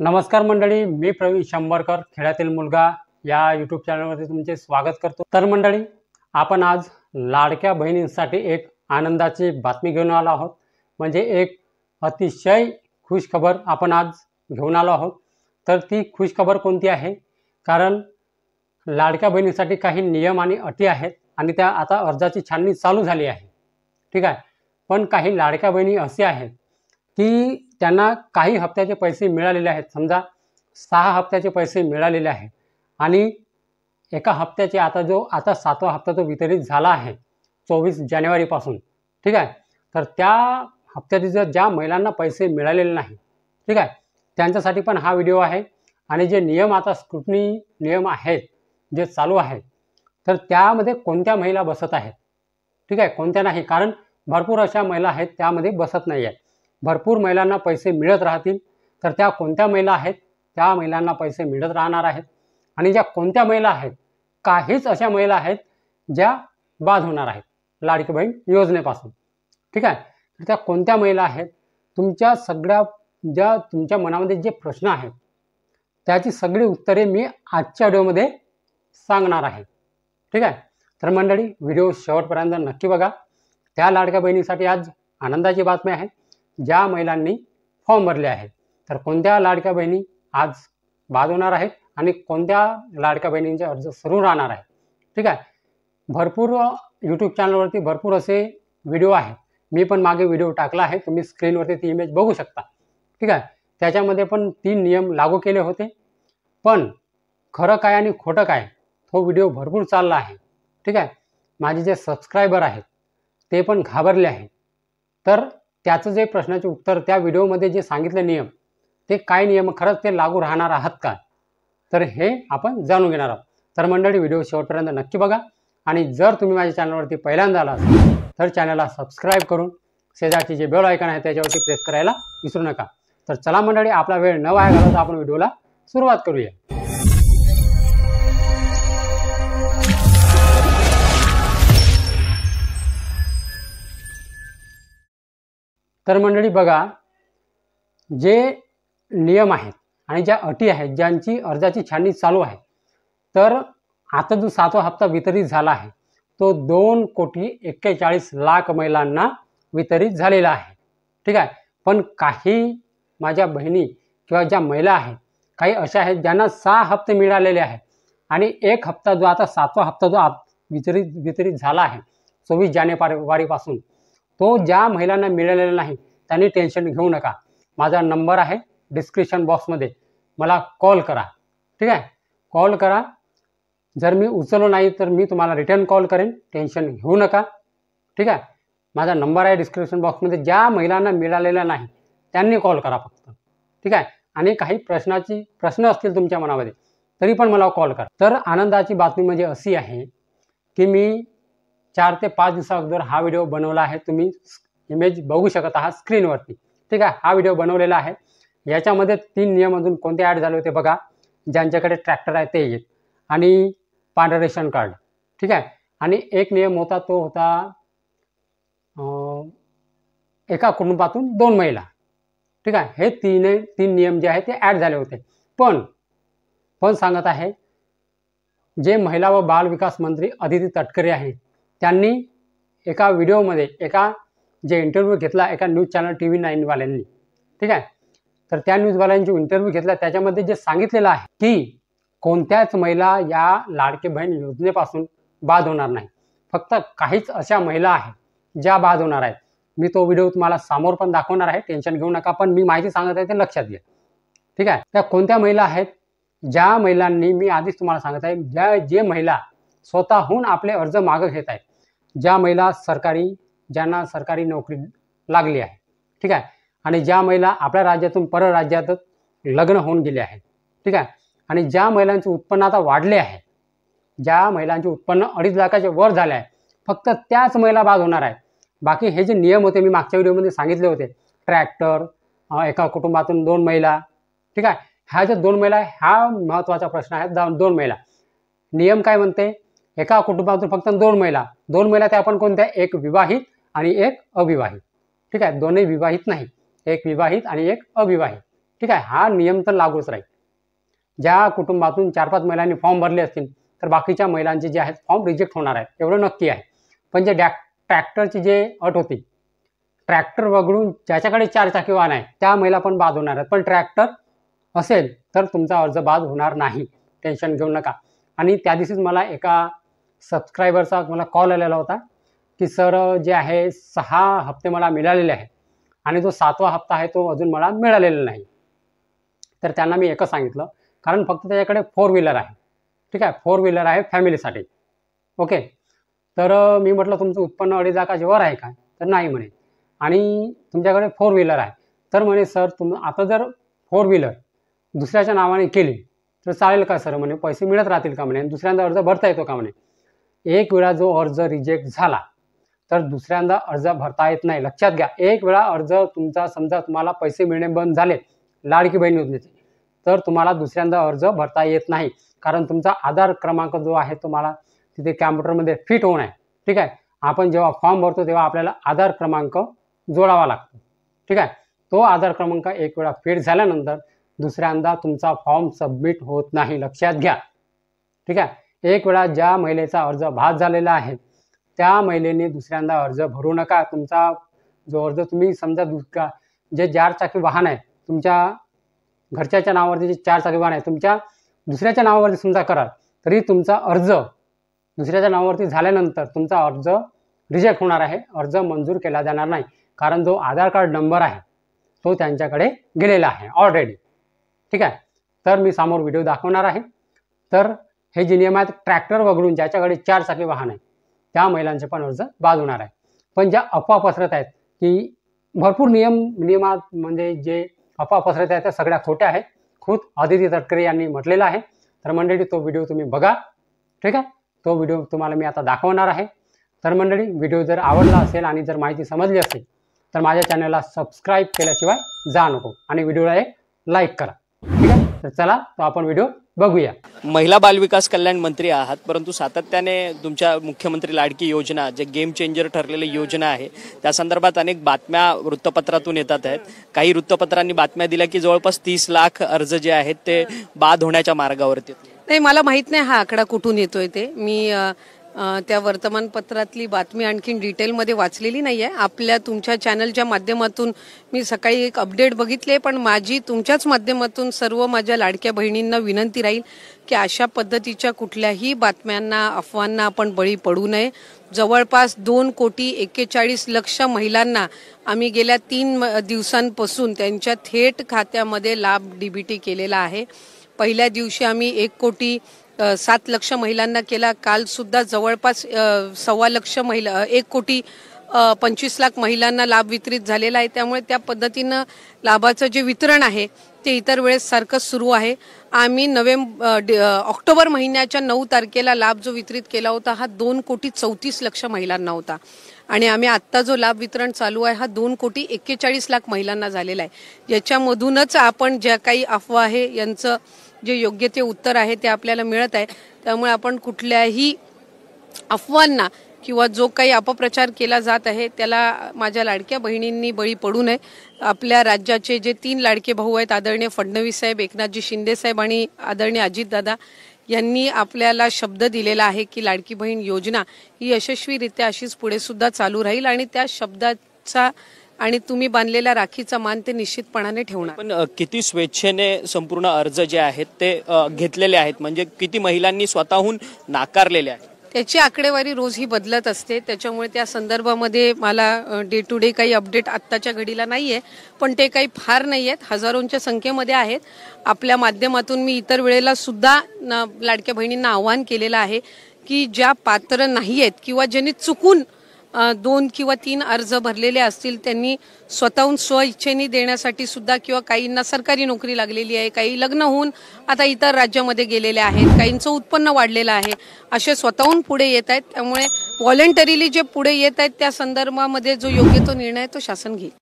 नमस्कार मंडळी, मी प्रवीण शंभरकर खेड्यातील मुलगा या यूट्यूब चॅनलवरती तुमचे स्वागत करतो। तर मंडळी, आपण आज लाडक्या बहिणींसाठी एक आनंदाची बातमी घेऊन आलो आहोत। म्हणजे एक अतिशय खुश खबर आपण आज घेऊन आलो आहोत। तर ती खुश खबर कोणती आहे? कारण लाडक्या बहिणींसाठी काही नियम आणि अटी आहेत आणि त्या आता अर्जाची छाननी चालू झाली आहे। ठीक आहे, पण काही लाडक्या बहिणी असे आहेत की त्यांना काही हप्त्याचे पैसे मिळालेले आहेत। समजा 6 हप्त्याचे पैसे मिळालेले आहेत आणि एका हप्त्याचे आता 7वा हप्ता तो वितरित झाला आहे 24 जानेवारीपासून। ठीक आहे, तर त्या हप्त्याचे ज्या महिलांना पैसे मिळालेले नाही, ठीक आहे, त्यांच्यासाठी पण हा व्हिडिओ आहे। आणि जे नियम आता स्क्रुटनी नियम आहेत जे चालू आहेत, तर त्यामध्ये कोणत्या महिला बसत आहेत, ठीक आहे, कोणत्या नाही। कारण भरपूर अशा महिला आहेत त्यामध्ये बसत नाही आहेत। भरपूर महिलांना पैसे मिळत राहतील, तर त्या कोणत्या महिला आहेत? त्या महिलांना पैसे मिळत राहणार आहेत। आणि ज्या कोणत्या महिला आहेत, काहीच अशा महिला आहेत ज्या बाद होणार आहेत लाडकी बहीण योजनेपासून। ठीक आहे, तर त्या कोणत्या महिला आहेत? तुमच्या सगळ्या ज्या तुमच्या मनामध्ये जे प्रश्न आहेत त्याची सगळी उत्तरे मी आजच्या व्हिडिओमध्ये सांगणार आहे। ठीक आहे, तर मंडळी, व्हिडिओ शेवटपर्यंत नक्की बघा। त्या लाडक्या बहिणीसाठी आज आनंदाची बातमी आहे ज्या महिलांनी फॉर्म भरले आहेत। तर कोणत्या लाडक्या बहिणी आज बाद होणार आहेत आणि कोणत्या लाडक्या बहिणींचे अर्ज सुरू राहणार आहेत? ठीक आहे, भरपूर यूट्यूब चॅनलवरती भरपूर असे व्हिडिओ आहेत। मी पण मागे व्हिडिओ टाकला आहे, तुम्ही स्क्रीनवरती ती इमेज बघू शकता। ठीक आहे, त्याच्यामध्ये पण 3 नियम लागू केले होते। पण खरं काय आणि खोटं काय, तो व्हिडिओ भरपूर चालला आहे। ठीक आहे, माझे जे सबस्क्रायबर आहेत ते पण घाबरले आहेत। तर त्याचं जे प्रश्नाचे उत्तर त्या व्हिडिओमध्ये जे सांगितले नियम, ते काय नियम खरंच ते लागू राहणार आहात का, तर हे आपण जाणून घेणार आहोत। तर मंडळी, व्हिडिओ शेवटपर्यंत नक्की बघा। आणि जर तुम्ही माझ्या चॅनलवरती पहिल्यांदा आला असाल तर चॅनलला सबस्क्राईब करून शेजारची जे बेल आयकॉन आहे त्याच्यावरती प्रेस करायला विसरू नका। तर चला मंडळी, आपला वेळ न वाया घालवता आपण व्हिडिओला सुरुवात करूया। तर मंडळी बघा, जे नियम आहेत आणि ज्या अटी आहेत, ज्यांची अर्जाची छाननी चालू आहे, तर आता जो 7वा हप्ता वितरित झाला आहे तो 2,41,00,000 महिलांना वितरित झालेला आहे। ठीक आहे, पण काही माझ्या बहिणी किंवा ज्या महिला आहेत, काही अशा आहेत ज्यांना 6 हप्ते मिळालेले आहेत आणि एक हप्ता जो आता 7वा हप्ता जो वितरित झाला आहे 24 जानेवारीपासून, तो ज्या महिलांना मिळालेला नाही त्यांनी टेन्शन घेऊ नका। माझा नंबर आहे डिस्क्रिप्शन बॉक्समध्ये, मला कॉल करा। ठीक आहे, कॉल करा। जर मी उचललो नाही तर मी तुम्हाला रिटर्न कॉल करेन, टेन्शन घेऊ नका। ठीक आहे, माझा नंबर आहे डिस्क्रिप्शन बॉक्समध्ये। ज्या महिलांना मिळालेला नाही त्यांनी कॉल करा फक्त। ठीक आहे, आणि काही प्रश्न असतील तुमच्या मनामध्ये तरी पण मला कॉल करा। तर आनंदाची बातमी म्हणजे अशी आहे की मी 4 ते 5 दिवसाअगोदर हा व्हिडिओ बनवला आहे। तुम्ही इमेज बघू शकत आहात स्क्रीनवरती। ठीक आहे, हा व्हिडिओ बनवलेला आहे। याच्यामध्ये 3 नियम अजून कोणते ॲड झाले होते बघा। ज्यांच्याकडे ट्रॅक्टर आहे ते एक, आणि पांढरं रेशन कार्ड। ठीक आहे, आणि एक नियम होता तो होता एका कुटुंबातून 2 महिला। ठीक आहे, हे 3 नियम जे आहेत ते ॲड झाले होते। पण सांगत आहे, जे महिला व बाल विकास मंत्री अदिती तटकरे आहेत त्यांनी एका व्हिडिओमध्ये जे इंटरव्ह्यू घेतला एका न्यूज चॅनल TV9 वाल्यांनी। ठीक आहे, तर त्या न्यूजवाल्यांची इंटरव्ह्यू घेतला, त्याच्यामध्ये जे सांगितलेलं आहे की कोणत्याच महिला या लाडकी बहीण योजनेपासून बाद होणार नाही। फक्त काहीच अशा महिला आहेत ज्या बाद होणार आहेत। मी तो व्हिडिओ तुम्हाला समोर पण दाखवणार आहे, टेन्शन घेऊ नका। पण मी माहिती सांगत आहे ते लक्षात घ्या। ठीक आहे, त्या कोणत्या महिला आहेत? ज्या महिलांनी, मी आधीच तुम्हाला सांगत आहे, जे महिला स्वतःहून आपले अर्ज मागे घेत आहेत, ज्या महिला ज्यांना सरकारी नोकरी लागली आहे। ठीक आहे, आणि ज्या महिला आपल्या राज्यातून परराज्यात लग्न होऊन गेले आहेत। ठीक आहे, आणि ज्या महिलांचे उत्पन्न आता वाढले आहे, ज्या महिलांचे उत्पन्न 2.5 लाखाच्या वर झाले आहे, फक्त त्याच महिला बाद होणार आहेत। बाकी हे जे नियम होते मी मागच्या व्हिडिओमध्ये सांगितले होते, ट्रॅक्टर, एका कुटुंबातून 2 महिला। ठीक आहे, ह्या ज्या 2 महिला, हा महत्त्वाचा प्रश्न आहे। 2 महिला नियम काय म्हणते? एका कुटुंबातून फक्त 2 महिला। 2 महिला त्या पण कोणत्या? एक विवाहित आणि एक अविवाहित। ठीक आहे, दोन्ही विवाहित नाही, एक विवाहित आणि एक अविवाहित। ठीक आहे, हा नियम तर लागूच राहील. ज्या कुटुंबातून 4-5 महिलांनी फॉर्म भरले असतील तर बाकीच्या महिलांचे जे आहेत फॉर्म रिजेक्ट होणार आहेत, एवढं नक्की आहे. पण जे ट्रॅक्टरची जे अट होती, ट्रॅक्टर वगळून ज्याच्याकडे 4 चाकी वाहन आहे त्या महिला पण बाद होणार आहेत. पण ट्रॅक्टर असेल तर तुमचा अर्ज बाद होणार नाही, टेन्शन घेऊ नका. आणि त्या दिवशीच मला एका सबस्क्रायबरचा मला कॉल आलेला होता की सर जे आहे 6 हप्ते मला मिळालेले आहेत आणि जो 7वा हप्ता आहे तो अजून मला मिळालेला नाही. तर त्यांना मी एकच सांगितलं, कारण फक्त त्याच्याकडे 4 व्हीलर आहे. ठीक आहे, 4 व्हीलर आहे फॅमिलीसाठी. ओके, तर मी म्हटलं तुमचं उत्पन्न 2.5 लाखाच्या वर आहे का? तर नाही म्हणे. आणि तुमच्याकडे 4 व्हीलर आहे. तर म्हणे सर आता जर 4 व्हीलर दुसऱ्याच्या नावाने केली तर चालेल का सर? म्हणे पैसे मिळत राहतील का म्हणे, दुसऱ्यांदा अर्ज भरता येतो का म्हणे. एक वेळा जो अर्ज रिजेक्ट झाला तर दुसऱ्यांदा अर्ज भरता येत नाही. लक्षात घ्या, एक वेळा अर्ज तुमचा समजा तुम्हाला पैसे मिळणे बंद झाले लाडकी बहीण योजनेचे, तर तुम्हाला दुसऱ्यांदा अर्ज भरता येत नाही. कारण तुमचा आधार क्रमांक जो आहे तुम्हाला तिथे कॅम्प्युटरमध्ये फिट होऊन आहे. ठीक आहे, आपण जेव्हा फॉर्म भरतो तेव्हा आपल्याला आधार क्रमांक जोडावा लागतो. ठीक आहे, तो आधार क्रमांक एक वेळा फिट झाल्यानंतर दुसऱ्यांदा तुमचा फॉर्म सबमिट होत नाही. लक्षात घ्या. ठीक आहे, एक वेळा ज्या महिलेचा अर्ज बाद झालेला आहे त्या महिलेने दुसऱ्यांदा अर्ज भरू नका. तुमचा जो अर्ज तुम्ही समजा जे 4 चाकी वाहन आहे तुमच्या घरच्याच्या नावावरती, जे 4 चाकी वाहन आहे तुमच्या दुसऱ्याच्या नावावरती समजा कराल तरी तुमचा अर्ज दुसऱ्याच्या नावावरती झाल्यानंतर तुमचा अर्ज रिजेक्ट होणार आहे, अर्ज मंजूर केला जाणार नाही. कारण जो आधार कार्ड नंबर आहे तो त्यांच्याकडे गेलेला आहे ऑलरेडी. ठीक आहे, तर मी समोर व्हिडिओ दाखवणार आहे. तर हे जे नियम आहेत ट्रॅक्टर वगळून ज्याच्याकडे 4 चाकी वाहन आहे त्या महिलांचे पण अर्ज बाद होणार आहे. पण ज्या अफवा पसरत आहेत की भरपूर नियमात म्हणजे जे अफवा पसरत आहेत त्या सगळ्या खोट्या आहेत. खुद आदिती तटकरे यांनी म्हटलेलं आहे. तर मंडळी तो व्हिडिओ तुम्ही बघा. ठीक आहे, तो व्हिडिओ तुम्हाला मी आता दाखवणार आहे. तर मंडळी व्हिडिओ जर आवडला असेल आणि जर माहिती समजली असेल तर माझ्या चॅनलला सबस्क्राईब केल्याशिवाय जा नको आणि व्हिडिओला एक लाईक करा. ठीक आहे, तर चला तो आपण व्हिडिओ बघूया. महिला बालविकास कल्याण मंत्री आहात, परंतु सातत्याने तुमच्या मुख्यमंत्री लाडकी योजना जे गेम चेंजर ठरलेली योजना आहे त्या संदर्भात अनेक बातम्या वृत्तपत्रातून येतात आहेत. काही वृत्तपत्रांनी बातम्या दिल्या की जवळपास 30 लाख अर्ज जे आहेत ते बाद होण्याच्या मार्गावरती. नाही, मला माहित नाही हा आकडा कुठून येतोय ते. मी त्या वर्तमानपत्रातली बातमी आणखीन डिटेलमध्ये वाचलेली नाही आहे. आपल्या तुमच्या चॅनलच्या माध्यमातून मी सकाळी एक अपडेट बघितले, पण माझी तुमच्याच माध्यमातून सर्व माझ्या लाडक्या बहिणींना विनंती राहील की अशा पद्धतीच्या कुठल्याही बातम्यांना, अफवांना आपण बळी पडू नये. जवळपास 2,41,00,000 महिलांना आम्ही गेल्या 3 दिवसांपासून त्यांच्या थेट खात्यामध्ये लाभ डीबीटी केलेला आहे. पहिल्या दिवशी आम्ही 1,07,00,000 महिलांना केला. काल सुद्धा जवळपास 1,25,00,000 महिला 1,25,00,000 महिलांना लाभ वितरित झालेला आहे. त्यामुळे त्या पद्धतीनं लाभाचं जे वितरण आहे ते इतर वेळेस सारखंच सुरू आहे. आम्ही ऑक्टोबर महिन्याच्या 9 तारखेला लाभ जो वितरित केला होता हा 2,34,00,000 महिलांना होता आणि आम्ही आत्ता जो लाभ वितरण चालू आहे हा 2,41,00,000 महिलांना झालेला आहे. याच्यामधूनच आपण ज्या काही अफवा आहे यांचं जे योग्य ते उत्तर आहे ते आपल्याला मिळत आहे. त्यामुळे आपण कुठल्याही अफवांना किंवा जो काही अपप्रचार केला जात आहे त्याला माझ्या लाडक्या बहिणींनी बळी पडू नये. आपल्या राज्याचे जे 3 लाडके भाऊ आहेत, आदरणीय फडणवीस साहेब, एकनाथजी शिंदे साहेब आणि आदरणीय अजितदादा, यांनी आपल्याला शब्द दिलेला आहे की लाडकी बहीण योजना ही यशस्वीरित्या अशीच पुढे सुद्धा चालू राहील आणि त्या शब्दाचा आणि तुम्ही बांधलेल्या राखीचा मान ते निश्चितपणाने ठेवणार. पण किती स्वेच्छेने संपूर्ण अर्ज जे आहेत ते घेतलेले आहेत, म्हणजे किती महिलांनी स्वतःहून नाकारलेले आहेत? त्याची आकडेवारी रोज ही बदलत असते. त्याच्यामुळे त्या संदर्भामध्ये मला डे टू डे काही अपडेट आत्ताच्या घडीला नाहीये, पण ते काही फार नाही आहेत, हजारोंच्या संख्येमध्ये आहेत. आपल्या माध्यमातून मी इतर वेळेला सुद्धा लाडक्या बहिणींना आवाहन केलेलं आहे की ज्या पात्र नाही आहेत किंवा ज्यांनी चुकून 2 किंवा 3 अर्ज भरलेले असतील त्यांनी स्वतःहून स्वइच्छेने देण्यासाठी सुद्धा, किंवा काहींना सरकारी नोकरी लागलेली आहे, काही लग्न होऊन आता इतर राज्यामध्ये गेलेले आहेत, काहींचं उत्पन्न वाढलेलं आहे, असे स्वतःहून पुढे येत आहेत. त्यामुळे व्हॉलंटरीली जे पुढे येत आहेत त्या संदर्भामध्ये जो योग्य तो निर्णय तो शासन घेईल.